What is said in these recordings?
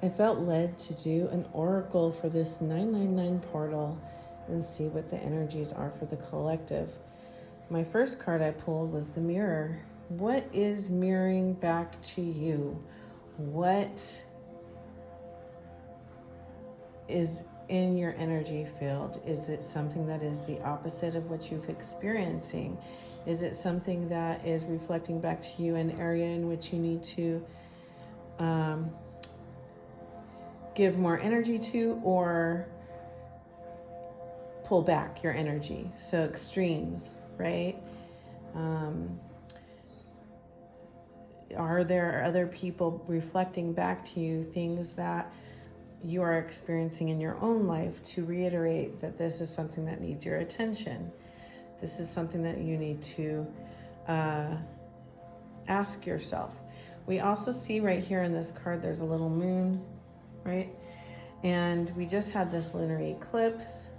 I felt led to do an oracle for this 999 portal and see what the energies are for the collective. My first card I pulled was the mirror. What is mirroring back to you? What is in your energy field? Is it something that is the opposite of what you've experiencing? Is it something that is reflecting back to you an area in which you need to give more energy to, or pull back your energy? So extremes, right? Are there other people reflecting back to you things that you are experiencing in your own life to reiterate that this is something that needs your attention? This is something that you need to ask yourself. We also see right here in this card, there's a little moon, right? And we just had this lunar eclipse.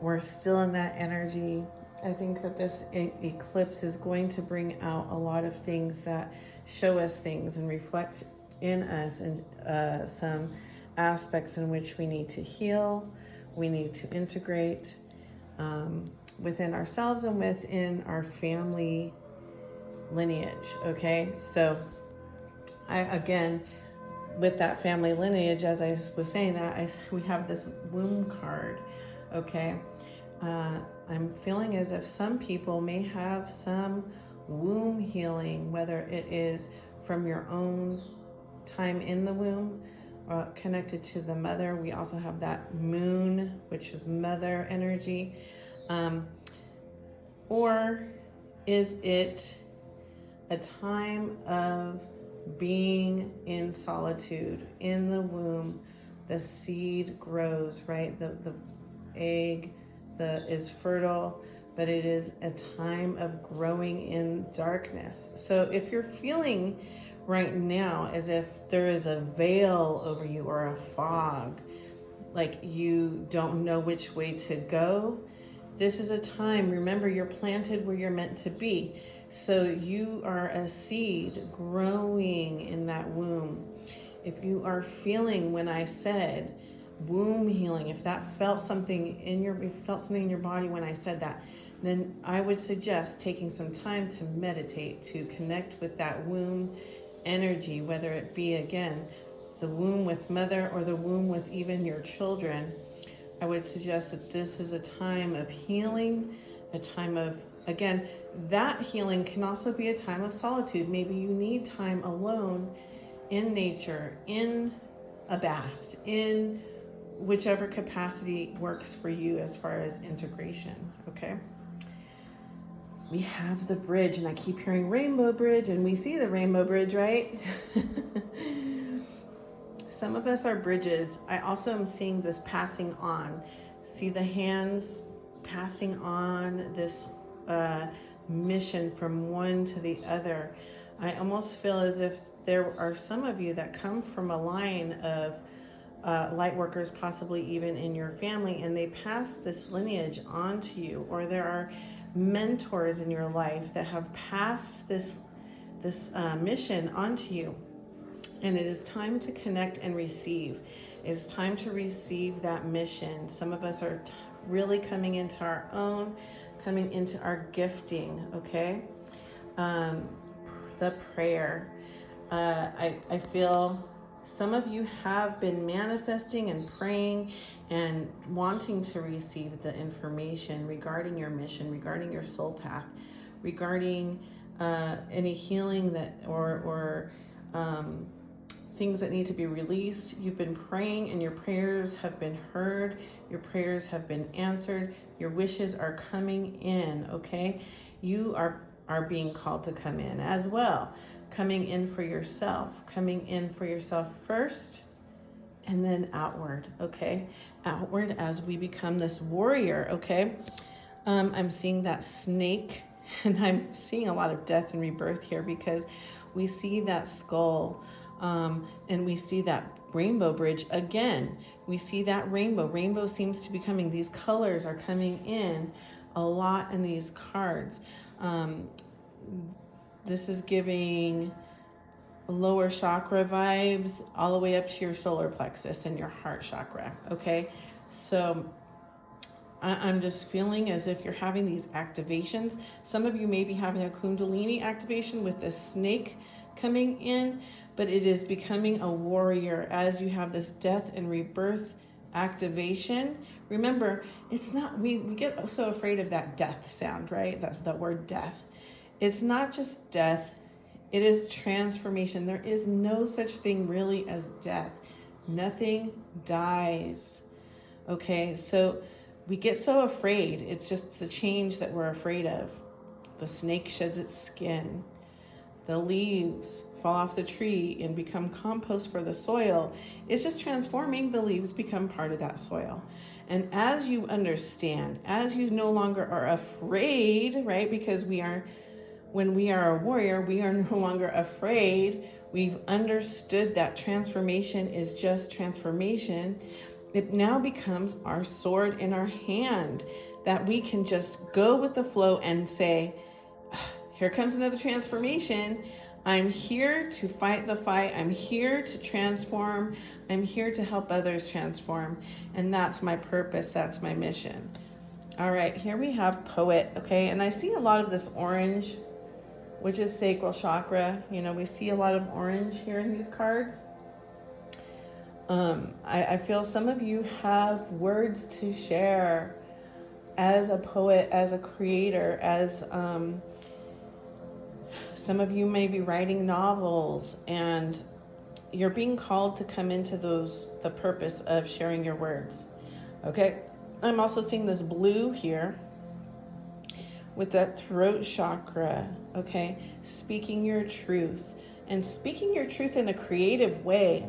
We're still in that energy. I think that this eclipse is going to bring out a lot of things that show us things and reflect in us and some aspects in which we need to heal, we need to integrate within ourselves and within our family lineage. Okay, so again, with that family lineage, as I was saying that, we have this womb card. Okay, I'm feeling as if some people may have some womb healing, whether it is from your own time in the womb, connected to the mother. We also have that moon, which is mother energy. Or is it a time of being in solitude in the womb? The seed grows, right? The egg is fertile, but it is a time of growing in darkness. So if you're feeling right now as if there is a veil over you or a fog, like you don't know which way to go, this is a time. Remember, you're planted where you're meant to be. So you are a seed growing in that womb. If you are feeling, when I said womb healing, if that felt something in your, if you felt something in your body when I said that, then I would suggest taking some time to meditate, to connect with that womb energy, whether it be, again, the womb with mother or the womb with even your children. I would suggest that this is a time of healing, a time of, again, that healing can also be a time of solitude. Maybe you need time alone in nature, in a bath, in whichever capacity works for you as far as integration, okay? We have the bridge, and I keep hearing rainbow bridge, and we see the rainbow bridge, right? Some of us are bridges. I also am seeing this passing on. See the hands passing on this mission from one to the other. I almost feel as if there are some of you that come from a line of light workers, possibly even in your family, and they pass this lineage on to you, or there are mentors in your life that have passed this mission onto you. And it is time to connect and receive. It is time to receive that mission. Some of us are really coming into our own, coming into our gifting, okay? The prayer. I feel some of you have been manifesting and praying and wanting to receive the information regarding your mission, regarding your soul path, regarding any healing that or things that need to be released. You've been praying and your prayers have been heard. Your prayers have been answered. Your wishes are coming in, okay? You are being called to come in as well. Coming in for yourself. Coming in for yourself first and then outward, okay? Outward as we become this warrior, okay? I'm seeing that snake, and I'm seeing a lot of death and rebirth here because we see that skull, and we see that rainbow bridge again. We see that rainbow. Rainbow seems to be coming. These colors are coming in a lot in these cards. This is giving lower chakra vibes all the way up to your solar plexus and your heart chakra. Okay, so I'm just feeling as if you're having these activations. Some of you may be having a Kundalini activation with the snake coming in, but it is becoming a warrior as you have this death and rebirth activation. Remember, it's not, we get so afraid of that death sound, right? That's the word death. It's not just death, it is transformation. There is no such thing really as death. Nothing dies. Okay, so we get so afraid. It's just the change that we're afraid of. The snake sheds its skin. The leaves fall off the tree and become compost for the soil. It's just transforming. The leaves become part of that soil. And as you understand, as you no longer are afraid, right? Because when we are a warrior, we are no longer afraid. We've understood that transformation is just transformation. It now becomes our sword in our hand, that we can just go with the flow and say, here comes another transformation. I'm here to fight the fight. I'm here to transform. I'm here to help others transform. And that's my purpose. That's my mission. All right, here we have poet, okay? And I see a lot of this orange, which is sacral chakra. You know, we see a lot of orange here in these cards. I feel some of you have words to share as a poet, as a creator, as some of you may be writing novels, and you're being called to come into the purpose of sharing your words. Okay, I'm also seeing this blue here with that throat chakra. Okay, speaking your truth, and speaking your truth in a creative way.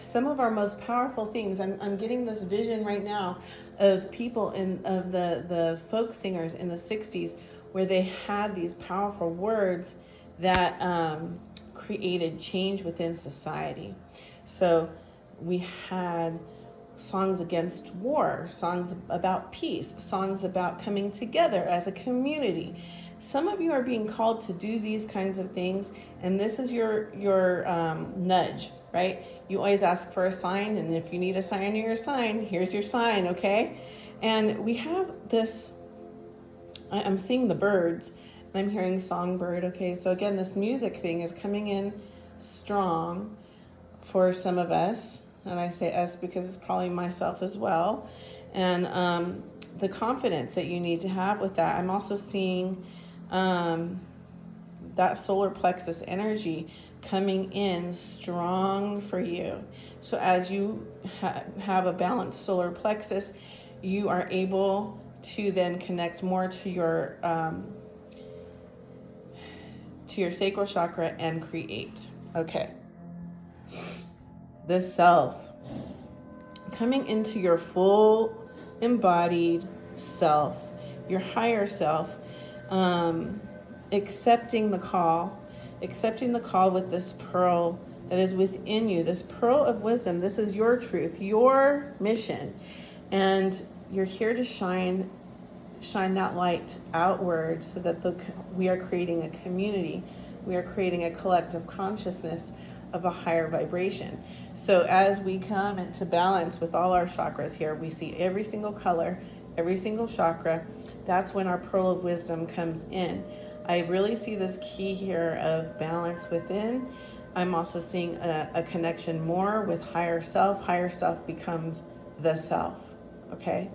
Some of our most powerful things, I'm getting this vision right now of people of the folk singers in the 60s, where they had these powerful words that created change within society. So we had songs against war, songs about peace, songs about coming together as a community. Some of you are being called to do these kinds of things, and this is your nudge, right? You always ask for a sign, and if you need a sign or your sign, here's your sign, okay? And we have this, I'm seeing the birds, and I'm hearing songbird, okay? So again, this music thing is coming in strong for some of us, and I say us because it's probably myself as well. And the confidence that you need to have with that. I'm also seeing that solar plexus energy coming in strong for you. So as you have a balanced solar plexus, you are able to then connect more to your sacral chakra and create. Okay. The self, coming into your full embodied self, your higher self, accepting the call with this pearl that is within you, this pearl of wisdom. This is your truth, your mission, and you're here to shine that light outward, so that we are creating a community, we are creating a collective consciousness of a higher vibration. So as we come into balance with all our chakras here, we see every single color, every single chakra. That's when our pearl of wisdom comes in. I really see this key here of balance within. I'm also seeing a connection more with higher self. Higher self becomes the self, okay?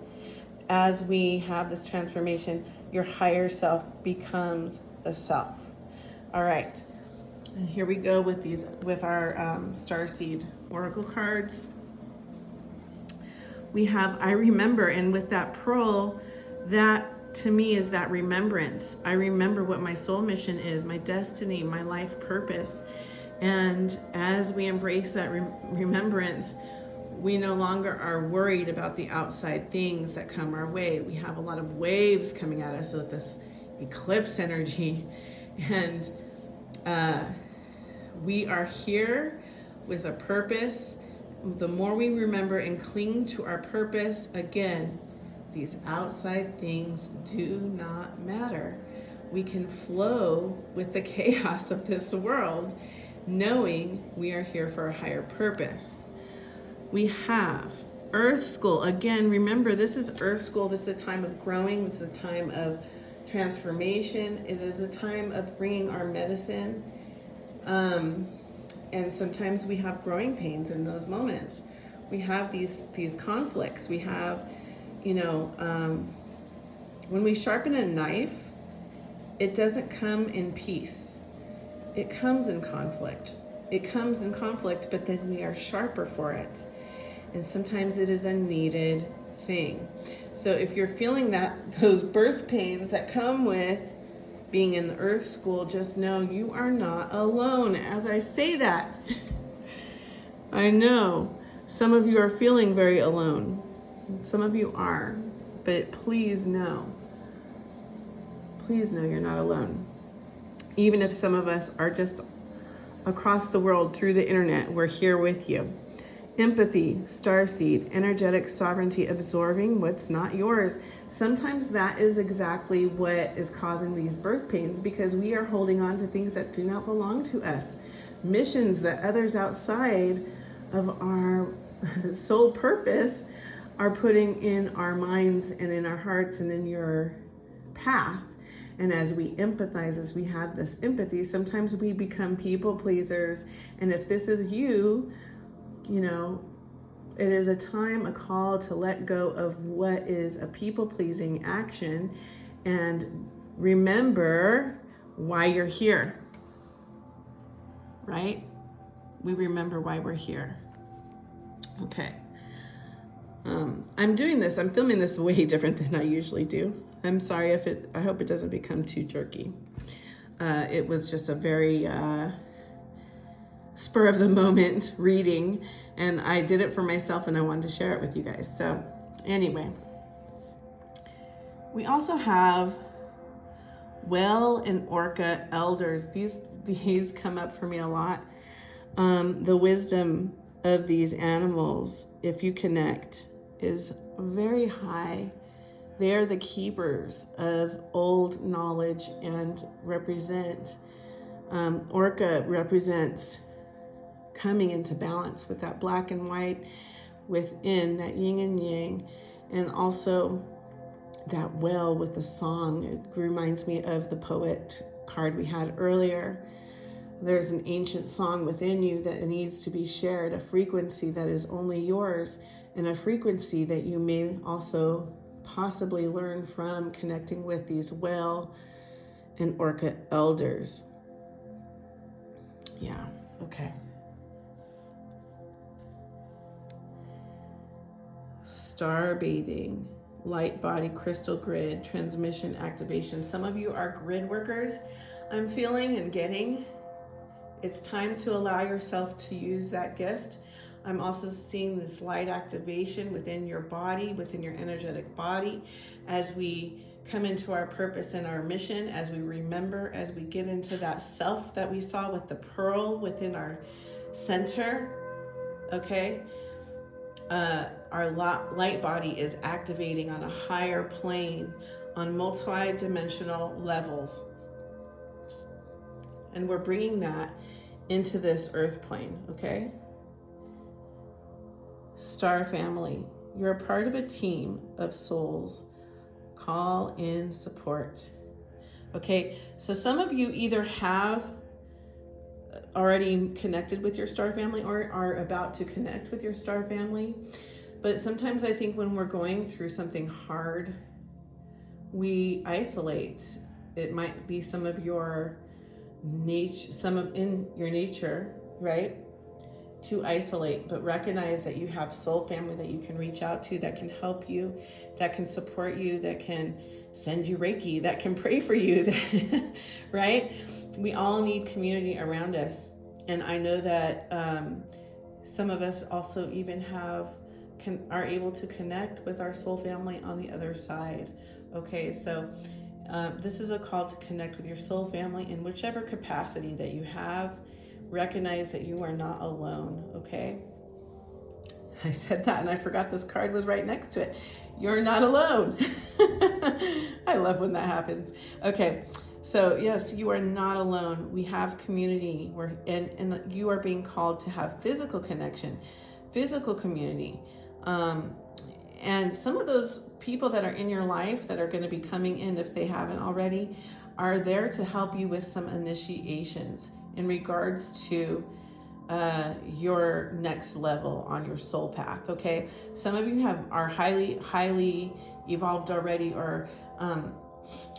As we have this transformation, your higher self becomes the self. All right. And here we go with our Starseed Oracle cards. We have I remember, and with that pearl, that to me is that remembrance. I remember what my soul mission is, my destiny, my life purpose. And as we embrace that remembrance, we no longer are worried about the outside things that come our way. We have a lot of waves coming at us with this eclipse energy. And we are here with a purpose. The more we remember and cling to our purpose, again, these outside things do not matter. we can flow with the chaos of this world, knowing we are here for a higher purpose. We have Earth School. Again, remember, this is Earth School. This is a time of growing. This is a time of transformation. It is a time of bringing our medicine. And sometimes we have growing pains in those moments. We have these conflicts. We have, when we sharpen a knife, it doesn't come in peace. It comes in conflict. But then we are sharper for it. And sometimes it is a needed thing. So if you're feeling those birth pains that come with being in the Earth School, just know you are not alone. As I say that, I know some of you are feeling very alone. Some of you are, but please know you're not alone. Even if some of us are just across the world through the internet, we're here with you. Empathy, starseed, energetic sovereignty, absorbing what's not yours. Sometimes that is exactly what is causing these birth pains, because we are holding on to things that do not belong to us. Missions that others outside of our sole purpose are putting in our minds and in our hearts and in your path. And as we empathize, as we have this empathy, sometimes we become people pleasers. And if this is you, it is a call to let go of what is a people-pleasing action and remember why you're here, right? We remember why we're here. Okay. I'm filming this way different than I usually do. I'm sorry I hope it doesn't become too jerky. It was just a very spur of the moment reading, and I did it for myself and I wanted to share it with you guys. So anyway, we also have whale and orca elders. These come up for me a lot. The wisdom of these animals, if you connect, is very high. They are the keepers of old knowledge and represent, orca represents coming into balance with that black and white within, that yin and yang, and also that whale with the song. It reminds me of the poet card we had earlier. There's an ancient song within you that needs to be shared, a frequency that is only yours, and a frequency that you may also possibly learn from connecting with these whale and orca elders. Yeah, okay. Star bathing, light body, crystal grid, transmission, activation. Some of you are grid workers, I'm feeling and getting. It's time to allow yourself to use that gift. I'm also seeing this light activation within your body, within your energetic body, as we come into our purpose and our mission, as we remember, as we get into that self that we saw with the pearl within our center, okay? Our light body is activating on a higher plane, on multi-dimensional levels. And we're bringing that into this earth plane, okay? Star family, you're a part of a team of souls. Call in support. Okay, so some of you either have already connected with your star family or are about to connect with your star family. But sometimes I think when we're going through something hard, we isolate. It might be some of your in your nature, right? To isolate, but recognize that you have soul family that you can reach out to, that can help you, that can support you, that can send you Reiki, that can pray for you, right? We all need community around us. And I know that some of us also even are able to connect with our soul family on the other side. Okay, so this is a call to connect with your soul family in whichever capacity that you have. Recognize that you are not alone, okay? I said that and I forgot this card was right next to it. You're not alone. I love when that happens. Okay, So yes, you are not alone. We have community. And you are being called to have physical connection, physical community. Um, and some of those people that are in your life that are going to be coming in, if they haven't already, are there to help you with some initiations in regards to your next level on your soul path. Okay, some of you are highly evolved already, or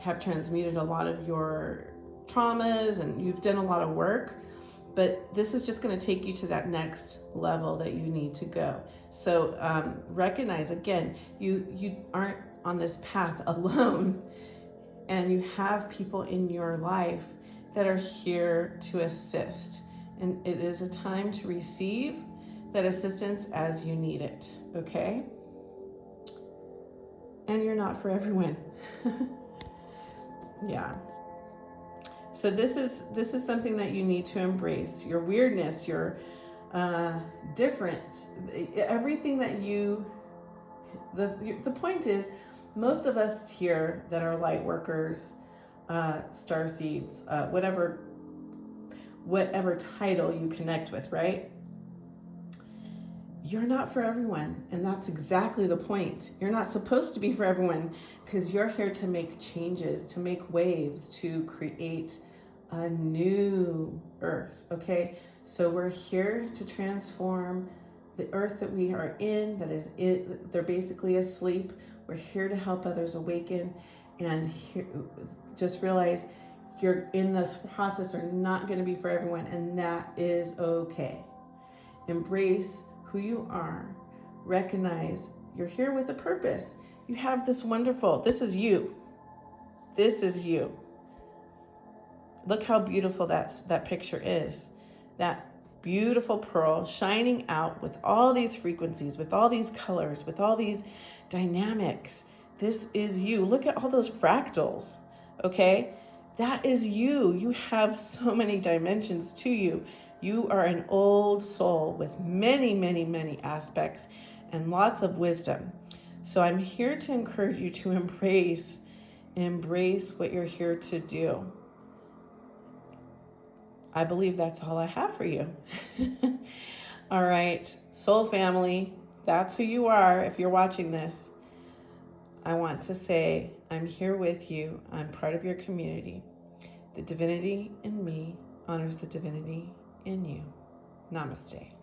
have transmuted a lot of your traumas, and you've done a lot of work. But this is just going to take you to that next level that you need to go. So recognize again, you aren't on this path alone, and you have people in your life that are here to assist. And it is a time to receive that assistance as you need it, okay? And you're not for everyone. Yeah. So this is something that you need to embrace. Your weirdness, your difference, everything that the point is, most of us here that are light workers, star seeds, whatever title you connect with, right? You're not for everyone, and that's exactly the point. You're not supposed to be for everyone, because you're here to make changes, to make waves, to create a new earth, okay? So we're here to transform the earth that we are in, they're basically asleep. We're here to help others awaken, and just realize you're in this process are not going to be for everyone, and that is okay. Embrace who you are. Recognize you're here with a purpose. You have this this is you. This is you. Look how beautiful that picture is. That beautiful pearl shining out with all these frequencies, with all these colors, with all these dynamics. This is you. Look at all those fractals, okay? That is you. You have so many dimensions to you. You are an old soul with many, many, many aspects and lots of wisdom. So I'm here to encourage you to embrace what you're here to do. I believe that's all I have for you. All right, soul family, that's who you are. If you're watching this, I want to say I'm here with you. I'm part of your community. The divinity in me honors the divinity in you. Namaste.